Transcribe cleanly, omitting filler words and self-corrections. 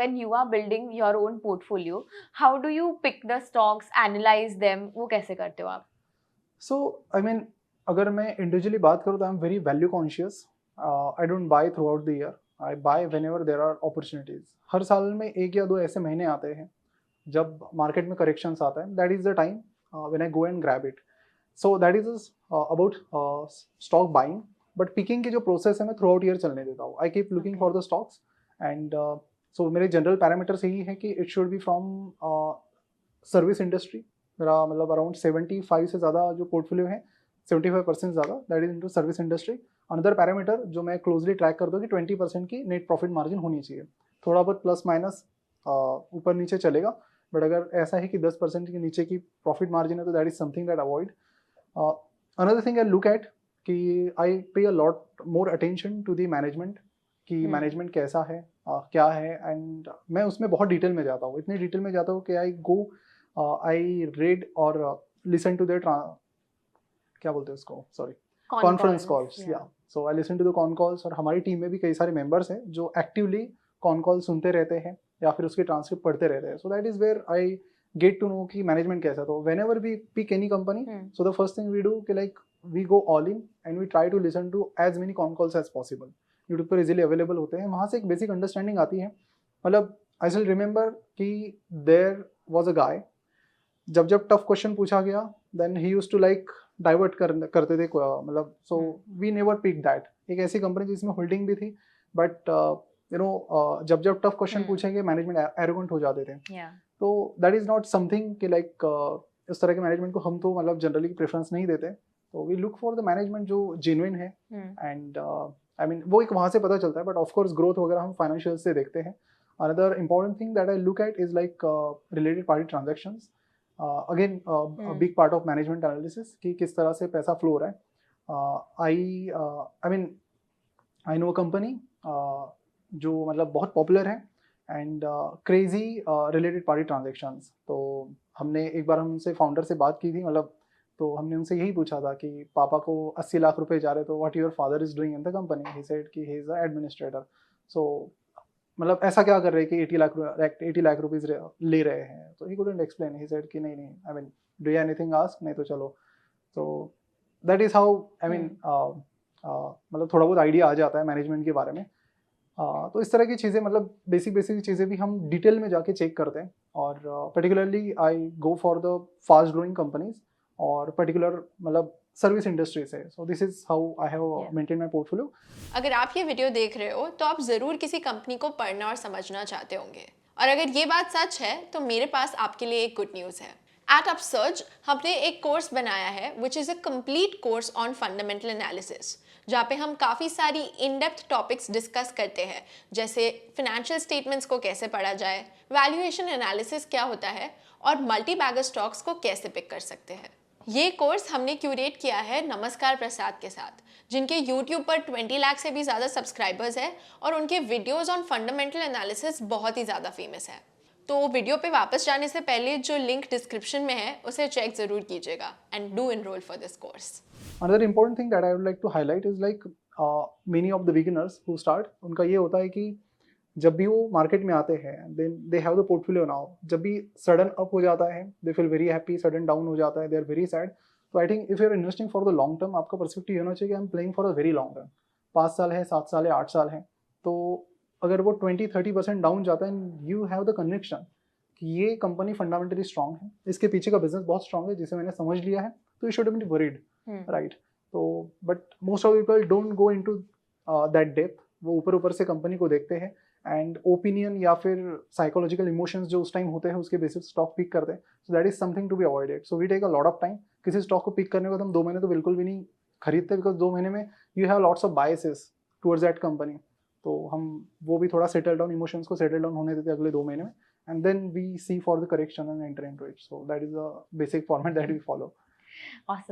when you are building your own portfolio, how do you pick the stocks, analyze them? वो कैसे करते हो आप? So I mean, अगर मैं इंडिविजुअली बात करूँ तो I am very value conscious. I don't buy throughout the year. I buy whenever there are opportunities. हर साल में एक या दो ऐसे महीने आते हैं जब मार्केट में करेक्शंस आता है. That is the time when I go and grab it. So that is about stock buying. But picking की जो प्रोसेस है मैं थ्रू आउट ईयर चलने देता हूँ. I keep looking for the stocks and so मेरे जनरल पैरामीटर्स यही है कि it should be from service industry. मेरा मतलब अराउंड 75 से ज़्यादा जो पोर्टफोलियो है 75% ज़्यादा that is into service industry. Another parameter जो मैं क्लोजली ट्रैक करता हूँ कि 20% की नेट प्रॉफिट मार्जिन होनी चाहिए. थोड़ा बहुत प्लस माइनस ऊपर नीचे चलेगा, बट अगर ऐसा है कि 10% के नीचे की प्रॉफिट मार्जिन है तो that is something that avoid. Another thing I look at कि I pay a lot more attention to the management कि मैनेजमेंट कैसा है, क्या है, एंड मैं उसमें बहुत डिटेल में जाता हूँ. इतनी डिटेल में जाता हूँ कि आई गो आई read or listen to their क्या बोलते हैं उसको, सॉरी, कॉन्फ्रेंस कॉल्स. या so I listen to the con calls. और हमारी टीम में भी कई सारे मेंबर्स हैं जो एक्टिवली कॉन कॉल सुनते रहते हैं या फिर उसके ट्रांसक्रिप्ट पढ़ते रहते हैं. So that is where I get to know कि मैनेजमेंट कैसा. तो whenever we pick any company, so the first thing we do कि like we go all in and we try to listen to as many con calls as possible. YouTube पर easily available होते हैं. वहाँ से एक basic understanding आती है. मतलब आई स्टिल रिमेंबर कि देयर वॉज अ गाय. जब टफ क्वेश्चन पूछा गया then he used to like divert करते थे मतलब. So we never pick that. एक ऐसी कंपनी जिसमें होल्डिंग भी थी, बट यू नो जब टफ क्वेश्चन पूछेंगे मैनेजमेंट एरोगेंट हो जाते थे. तो दैट इज नॉट समथिंग कि लाइक इस तरह के मैनेजमेंट को हम तो मतलब जनरली प्रेफरेंस नहीं देते. तो we look for the management जो जेन्युइन है. एंड आई मीन वो एक वहाँ से पता चलता है. बट ऑफकोर्स ग्रोथ वगैरह हम फाइनेंशियल से देखते हैं. Another important thing that I look eight is like related party transactions. Again big part of management analysis कि किस तरह से पैसा फ्लो हो रहा है. I mean I know company जो मतलब बहुत पॉपुलर है and crazy related party transactions. तो हमने एक बार हमसे फाउंडर से बात की थी. मतलब तो हमने उनसे यही पूछा था कि पापा को 80 लाख रुपए जा रहे, तो what your father is doing in the company. He said कि ही इज अ एडमिनिस्ट्रेटर. सो मतलब ऐसा क्या कर रहे हैं कि 80 लाख रुपीज ले रहे हैं. तो he couldn't explain. He said कि नहीं I mean do you anything ask, नहीं तो चलो. तो that is how I mean मतलब थोड़ा बहुत आइडिया आ जाता है मैनेजमेंट के बारे में. तो इस तरह की चीज़ें मतलब बेसिक चीज़ें भी हम डिटेल में जाके चेक करते हैं. और particularly I go for the fast growing companies और पर्टिकुलर मतलब सर्विस इंडस्ट्री से. So this is how I have maintain my portfolio. अगर आप ये वीडियो देख रहे हो तो आप ज़रूर किसी कंपनी को पढ़ना और समझना चाहते होंगे. और अगर ये बात सच है तो मेरे पास आपके लिए एक गुड न्यूज़ है. एट अपसर्ज हमने एक कोर्स बनाया है which is a complete course on fundamental analysis, जहाँ पे हम काफ़ी सारी इन डेप्थ टॉपिक्स डिस्कस करते हैं, जैसे फिनेंशियल स्टेटमेंट्स को कैसे पढ़ा जाए, वैल्यूएशन एनालिसिस क्या होता है और मल्टी बैगर स्टॉक्स को कैसे पिक कर सकते हैं. ये कोर्स हमने क्यूरेट किया है नमस्कार प्रसाद के साथ, जिनके YouTube पर 20 लाख से भी ज़्यादा सब्सक्राइबर्स हैं और उनके वीडियोस ऑन फंडामेंटल एनालिसिस बहुत ही ज़्यादा फेमस है. तो वीडियो पे वापस जाने से पहले जो लिंक डिस्क्रिप्शन में है उसे चेक ज़रूर कीजिएगा and do enrol for this course. Another important thing that I would like to highlight is like many of the beginners who start, उनका ये होता है कि जब भी वो मार्केट में आते हैं then they have the portfolio now. जब भी सडन अप हो जाता है they feel very happy, sudden down हो जाता है दे आर वेरी सैड. तो I think if you are investing for the long term, आपका पर्सपेक्टिव होना चाहिए कि I am playing for a very long term. 5 साल है, 7 साल है, 8 साल है. तो अगर वो 20-30% डाउन जाता है and you have the conviction कि ये कंपनी फंडामेंटली स्ट्रॉन्ग है, इसके पीछे का बिजनेस बहुत स्ट्रॉन्ग है जिसे मैंने समझ लिया है, तो you should be worried, right. तो but most of people don't go into that depth. वो ऊपर से कंपनी को देखते हैं एंड ओपिनियन या फिर साइकोलॉजिकल इमोशंस जो उस टाइम होते हैं उसके बेसिस स्टॉक पिक करते हैं. So that is something to be avoided. So we take a lot of time. किसी स्टॉक को पिक करने को हम 2 महीने तो बिल्कुल भी नहीं खरीदते, बिकॉज 2 महीने में you have lots of biases towards that company. तो हम वो भी थोड़ा सेटल डाउन, इमोशंस को सेटल डाउन होने देते अगले 2 महीने में, and then we see for the correction and enter into it. So that is the basic format that we follow. Awesome.